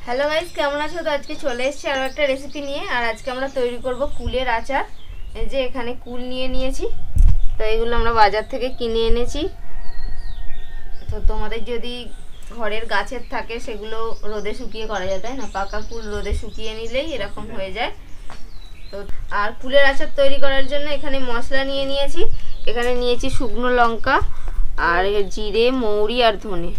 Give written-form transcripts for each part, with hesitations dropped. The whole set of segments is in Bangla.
হ্যালো গাইস, কেমন আছো? তো আজকে চলে এসেছি আরও একটা রেসিপি নিয়ে। আর আজকে আমরা তৈরি করব কুলের আচার। এই যে এখানে কুল নিয়েছি, তো এগুলো আমরা বাজার থেকে কিনে এনেছি। তো তোমাদের যদি ঘরের গাছের থাকে সেগুলো রোদে শুকিয়ে করা যায়, তাই না? পাকা কুল রোদে শুকিয়ে নিলেই এরকম হয়ে যায়। তো আর কুলের আচার তৈরি করার জন্য এখানে মশলা নিয়েছি। এখানে নিয়েছি শুকনো লঙ্কা আর জিরে, মৌরি আর ধনে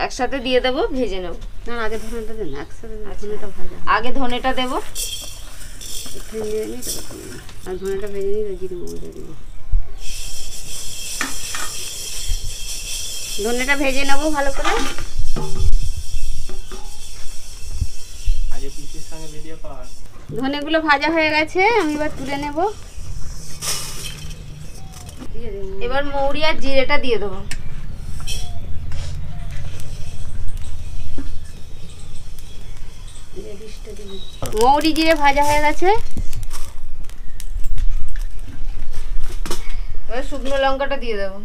একসাথে দিয়ে দেবো, ভেজে নেব। না, আগে ধনেটা দেন, একসাথে ধনেটা ভাজা। আগে ধনেটা দেবো, আর ধনেটা ভেজে নিই, জিরে মৌরি দেবো। ধনেটা ভেজে নেবো ভালো করে। ধনেগুলো ভাজা হয়ে গেছে, আমি এবার তুলে নেব। এবার মৌরি আর জিরেটা দিয়ে দেবো। মৌরি জিরে ভাজা হয়ে গেছে, এবার শুকনো লঙ্কাটা দিয়ে দেবো।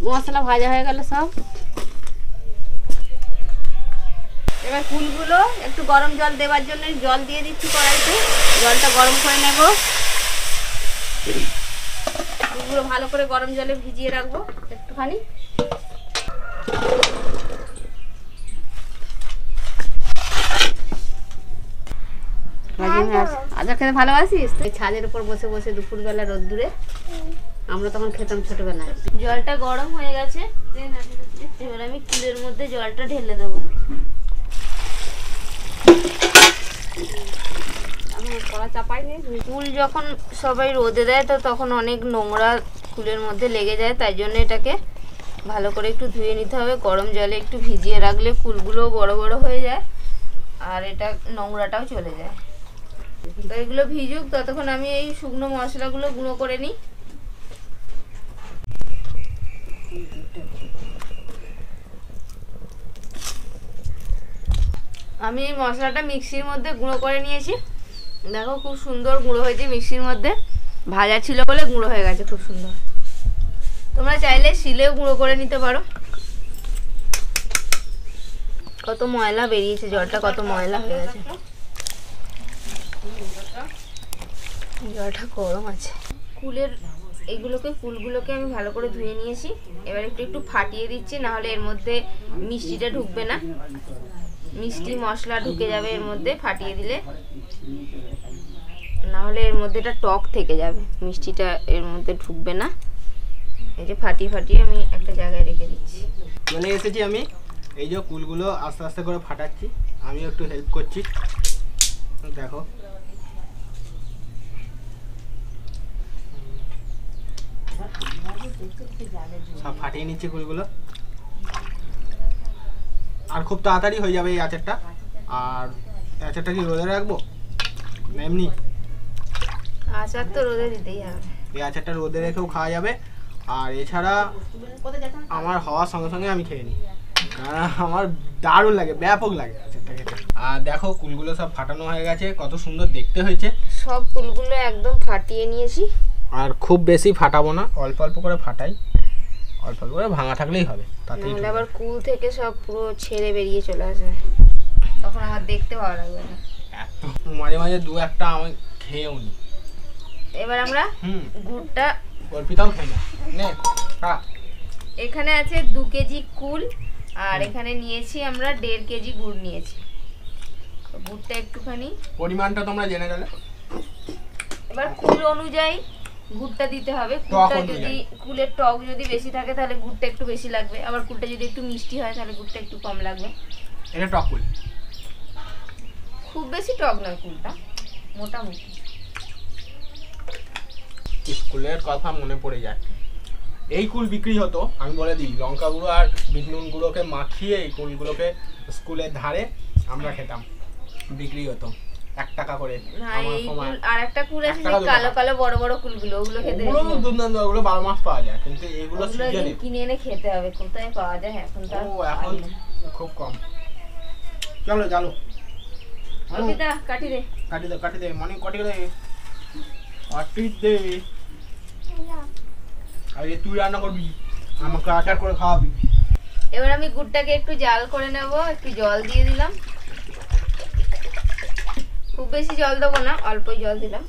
মশলা ভাজা হয়ে গেল সব। এবার কুলগুলো একটু গরম জল দেওয়ার জন্য জল দিয়ে দিচ্ছি কড়াইতে। জলটা গরম করে নেব। কুলগুলো ভালো করে গরম জলে ভিজিয়ে রাখবো একটুখানি। আচার খেতে ভালোবাসিস? তুই ছাদের উপর বসে বসে দুপুরবেলা রোদ্দুরে, আমরা তখন খেতাম ছোটবেলায়। জলটা গরম হয়ে গেছে, এবার আমি কুলের মধ্যে জলটা ঢেলে দেবো। কুল যখন সবাই রোদে দেয় তো তখন অনেক নোংরা কুলের মধ্যে লেগে যায়, তাই জন্য এটাকে ভালো করে একটু ধুয়ে নিতে হবে। গরম জলে একটু ভিজিয়ে রাখলে কুলগুলোও বড় বড় হয়ে যায় আর এটা নোংরাটাও চলে যায়। তো এগুলো ভিজুক, ততক্ষণ আমি এই শুকনো মশলাগুলো গুঁড়ো করে নিই। আমি এই মশলাটা মিক্সির মধ্যে গুঁড়ো করে নিয়েছি। দেখো খুব সুন্দর গুঁড়ো হয়েছে মিক্সির মধ্যে। ভাজা ছিল বলে গুঁড়ো হয়ে গেছে খুব সুন্দর। তোমরা চাইলে শিলেও গুঁড়ো করে নিতে পারো। কত ময়লা বেরিয়েছে, জলটা কত ময়লা হয়ে গেছে। জলটা গরম আছে। কুলগুলোকে আমি ভালো করে ধুয়ে নিয়েছি। এবার একটু ফাটিয়ে দিচ্ছি, নাহলে এর মধ্যে মিষ্টিটা ঢুকবে না। মিষ্টি মশলা ঢুকে যাবে এর মধ্যে ফাটিয়ে দিলে, নাহলে এর মধ্যে এটা টক থেকে যাবে, মিষ্টিটা এর মধ্যে ঢুকবে না। এই যে ফাটিয়ে আমি একটা জায়গায় রেখে দিচ্ছি। চলে এসেছি আমি। এই যে কুলগুলো আস্তে আস্তে করে ফাটাচ্ছি, আমি একটু হেল্প করছি। দেখো সব ফাটিয়ে নিচ্ছি কুলগুলো। আর খুব তাড়াতাড়ি হয়ে যাবে এই আচারটা। আর আচারটা কি রোদে রাখবো না এমনি? আচার তো রোদে দিতেই হবে। এই আচারটা রোদে রেখেও খাওয়া যাবে। আর এছাড়া আমার হওয়ার সঙ্গে সঙ্গে আমি খেয়ে নিই, কারণ আমার দারুণ লাগে, ব্যাপক লাগে আচারটা খেতে। আর দেখো কুলগুলো সব ফাটানো হয়ে গেছে, কত সুন্দর দেখতে হয়েছে। সব কুলগুলো একদম ফাটিয়ে নিয়েছি। আর খুব বেশি ফাটাবো না, অল্প অল্প করে ফাটাই। অল্প অল্প করে ভাঙা থাকলেই হবে, তাতেই নাহলে আবার কুল থেকে সব পুরো ছেড়ে বেরিয়ে চলে আসবে, তখন আমার দেখতে ভালো লাগবে না। মাঝে মাঝে দু একটা আমি খেয়েও নি। এবার আমরা গুড়টা অল্পিতাও খেয়ে নে। এখানে আছে 2 কেজি কুল, আর এখানে নিয়েছি আমরা 1.5 কেজি গুড় নিয়েছি। গুড়টা একটুখানি পরিমাণটা তোমরা জেনে গেলে। এবার কুল অনুযায়ী গুড়টা দিতে হবে। কুলটা যদি কুলের টক যদি বেশি থাকে তাহলে গুড়টা একটু বেশি লাগবে, আবার কুলটা যদি একটু মিষ্টি হয় তাহলে গুড়টা একটু কম লাগবে। এটা টক কুল, খুব বেশি টক নয় কুলটা, মোটামুটি। স্কুলের কথা মনে পড়ে যায়। এই কুল বিক্রি হতো, আমি বলে দিই, লঙ্কা গুঁড়ো আর বিট নুন গুঁড়োকে মাখিয়ে এই কুলগুলোকে স্কুলের ধারে আমরা খেতাম, বিক্রি হতো 1 টাকা করে। আর একটা কুল আছে কালো কালো বড় বড় কুলগুলো, ওগুলো খেতে দুর্দান্ত, ওগুলো 12 মাস পাওয়া যায়, কিন্তু এগুলো সিজনে কিনে এনে খেতে হবে। কোথায় পাওয়া যায় এখন? এখন খুব কম। চলো অর্পিতা কাটি দে। কাটি দে মনে কাটি দে কাটি দে। আরে তুই রান্না করবি, আমাকে আচার করে খাওয়াবি। এবার আমি গুড়টাকে একটু জাল করে নেব, একটু জল দিয়ে দিলাম। খুব বেশি জল দেবো না, অল্পই জল দিলাম।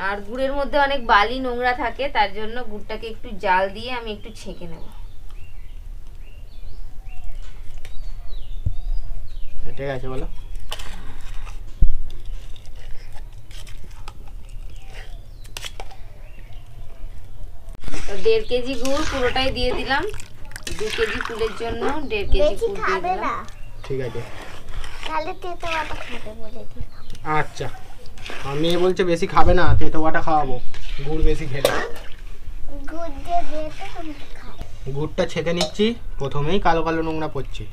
আর গুড়ের মধ্যে অনেক বালি নোংরা থাকে, তার জন্য গুড়টাকে একটু জাল দিয়ে আমি একটু ছেঁকে নেব। ঠিক আছে বলো। তো 1.5 কেজি গুড় পুরোটাই দিয়ে দিলাম। 2 কেজি কুলের জন্য 1.5 কেজি গুড় দিয়ে দিলাম। ঠিক আছে তাহলে তেতো বাটা খাবে বলে দিলাম। আচ্ছা, আমি বলছে বেশি খাবে না, তেতো বাটা খাওয়াবো গুড় বেশি খেলে। গুড় দিয়ে দিয়ে তো তুমি খাবে। গুড়টা ছেঁকে নিচ্ছি, প্রথমেই কালো কালো নোংরা পড়ছে।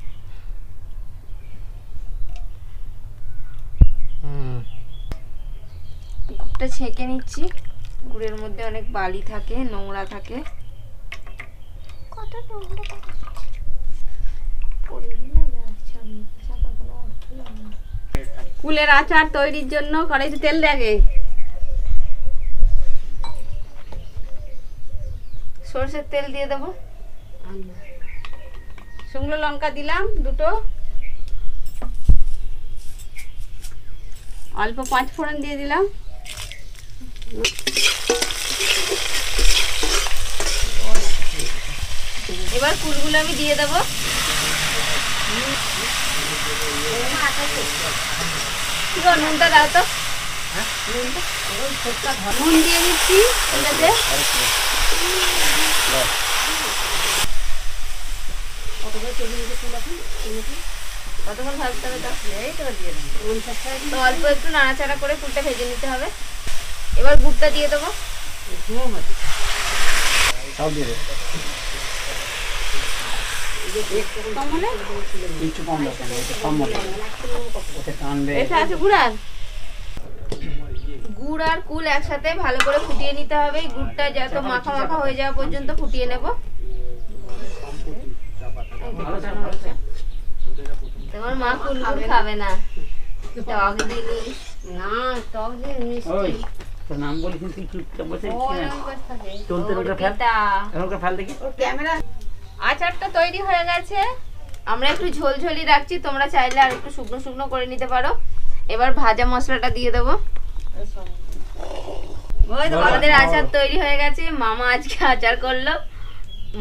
গুড়টা ছেঁকে নিচ্ছি। গুড়ের মধ্যে অনেক বালি থাকে, নোংরা থাকে। কত নোংরা থাকে। কুলের আচার তৈরির জন্য কড়াইতে তেল লাগে। সরষের তেল দিয়ে দেবো। শুকনো লঙ্কা দিলাম 2টো, অল্প 5 ফোড়ন দিয়ে দিলাম। এবার কুলগুলো আমি দিয়ে দেবো। কি গো, নুনটা দাও তো। নুন দিয়ে দিচ্ছি এটাতে। কতক্ষণ ভাজতে হবে? তো অল্প একটু নাড়াচাড়া করে কুলটা ভেজে নিতে হবে। এবার গুড়টা দিয়ে দেবো। সব দিয়ে দে। এটা আছে গুড়ার। গুড় আর কুল একসাথে ভালো করে ফুটিয়ে নিতে হবে। গুড়টা যত মাখা মাখা হয়ে যাওয়া পর্যন্ত ফুটিয়ে নেব। তোমার মা কুল গুড় খাবে না, টক জিনিস না, টক দিয়ে মিষ্টি। তোর নাম বলিস তুই চুপচাপ বসে চলতে অর্পিতা। ওকে ফেল দেখি। ক্যামেরা। আচারটা তৈরি হয়ে গেছে। আমরা একটু ঝোলঝোলি রাখছি, তোমরা চাইলে আর একটু শুকনো শুকনো করে নিতে পারো। এবার ভাজা মশলাটা দিয়ে দেবো। আমাদের আচার তৈরি হয়ে গেছে। মামা আজকে আচার করলো।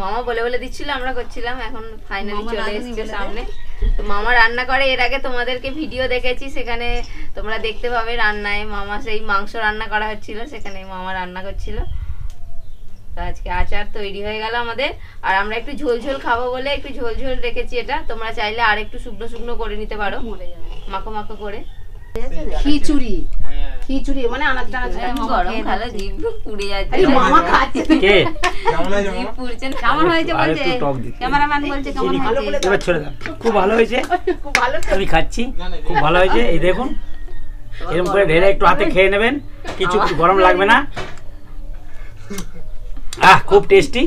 মামা বলে বলে দিচ্ছিল, আমরা করছিলাম। এখন ফাইনালি চলে এসেছে সামনে। তো মামা রান্না করে, এর আগে তোমাদেরকে ভিডিও দেখেছি, সেখানে তোমরা দেখতে পাবে রান্নায় মামা সেই মাংস রান্না করা হচ্ছিল, সেখানে মামা রান্না করছিল। তো আজকে আচার তৈরি হয়ে গেল আমাদের। আর আমরা একটু ঝোল ঝোল খাবো বলে একটু ঝোল ঝোল রেখেছি এটা। তোমরা চাইলে আর একটু শুকনো শুকনো করে নিতে পারো, মাখো মাখো করে। খিচুড়ি, খিচুড়ি মানে আনাজ টানাজ গরম খালে জিভ পুড়ে যাচ্ছে। মামা খাচ্ছে। কে জিভ পুড়ছে না। কেমন হয়েছে আর বলছে, একটু টক দিতে। ক্যামেরাম্যান বলছে কেমন হয়েছে। এবার ছেড়ে দাও। খুব ভালো হয়েছে, খুব ভালো। আমি খাচ্ছি, খুব ভালো হয়েছে। এই দেখুন, এরকম করে ঢেলে একটু হাতে খেয়ে নেবেন, কিছু গরম লাগবে না। খুব টেস্টি।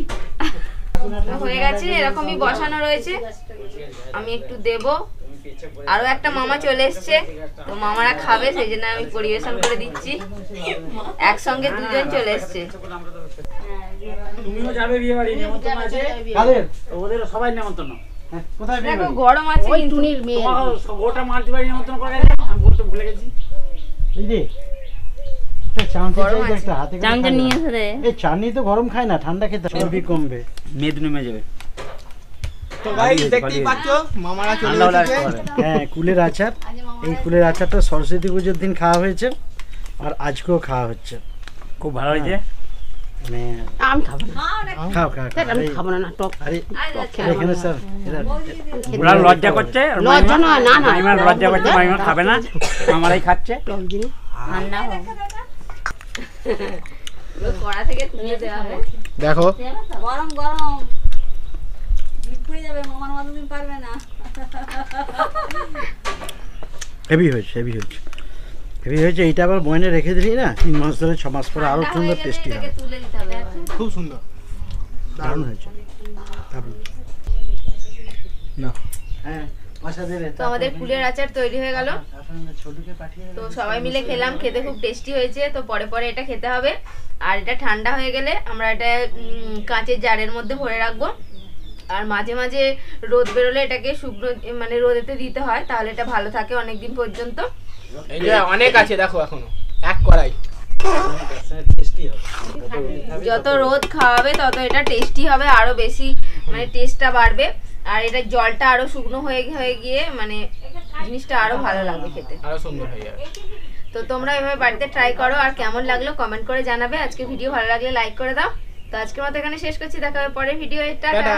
হয়ে গেছে, এরকমই বসানো রয়েছে। আমি একটু দেবো। আরো একটা মামা চলে এসছে, তো মামারা খাবে, সেই জন্য আমি পরিবেশন করে দিচ্ছি। একসঙ্গে দুজন চলে এসছে। তুমিও যাবে বিয়ে বাড়ি, নেমন্তন্ন আছে। কাদের? ওদের সবাই নেমন্তন্ন। কোথায় বিয়ে দেখো বাড়ি? গরম আছে ওই কিন্তু। টুনির মেয়ে। তোমাকে গোটা মারতে বাড়ি নেমন্তন্ন করে গেছে, আমি বলতে ভুলে গেছি। দিদি চামচা গরম চাইতে আছে। একটা হাতে করে চামচা খাই নিয়ে না। এসে দে। এই চাটনি তো গরম খায় না, ঠান্ডা খেতে চর্বি কমবে। মেদ নেমে যাবে। তো গাইস দেখতেই পাচ্ছ মামারা চলে ঠান্ডা হলে এসেছে। আসতে পারে। হ্যাঁ, কুলের আচার। এই কুলের আচারটা সরস্বতী পুজোর দিন খাওয়া হয়েছে আর আজকেও খাওয়া হচ্ছে। খুব ভালো হয়েছে। মানে আমি খাবো না। খাও খাও খাও। আমি এই- খাবো না, টক। আরে এখানে স্যার ওরা লজ্জা করছে, আর লজ্জা নয়, না না, মাইমা লজ্জা করছে, মাইমা খাবে না, আমারাই খাচ্ছে। টক জিনিস। ঠান্ডা হোক। কড়া থেকে তুলে দেওয়া হবে। দেখো গরম গরম পুড়ে যাবে, মামার মতো তুমি পারবে না। হেভি হয়েছে, হেভি হয়েছে, হেভি হয়েছে। এইটা আবার বয়নে রেখে দিলি না, 3 মাস ধরে 6 মাস পরে আরো ঠান্ডা সুন্দর হয়ে গেলে টেস্টি এটাকে হবে। তুলে দিতে হবে। খুব সুন্দর, দারুণ হয়েছে। দারুণ। না হ্যাঁ, তো আমাদের কুলের আচার তৈরি হয়ে গেল। তো সবাই মিলে খেলাম, খেতে খুব টেস্টি হয়েছে। তো পরে পরে এটা খেতে হবে, আর এটা ঠান্ডা হয়ে গেলে আমরা এটা কাঁচের জারের মধ্যে ভরে রাখবো। আর মাঝে মাঝে রোদ বেরোলে এটাকে শুকনো মানে রোদেতে দিতে হয়, তাহলে এটা ভালো থাকে অনেক দিন পর্যন্ত। এই যে অনেক আছে দেখো, এখনো এক কড়াই। যত রোদ খাওয়াবে তত এটা টেস্টি হবে, আরো বেশি মানে টেস্টটা বাড়বে। আর এটা জলটা আরো শুকনো হয়ে হয়ে গিয়ে মানে জিনিসটা আরো ভালো লাগবে খেতে, আরো সুন্দর হয়ে যাবে। তো তোমরা এভাবে বাড়িতে ট্রাই করো, আর কেমন লাগলো কমেন্ট করে জানাবে। আজকে ভিডিও ভালো লাগলে লাইক করে দাও। তো আজকের মতো এখানে শেষ করছি, দেখা হবে পরের ভিডিও। টাটা।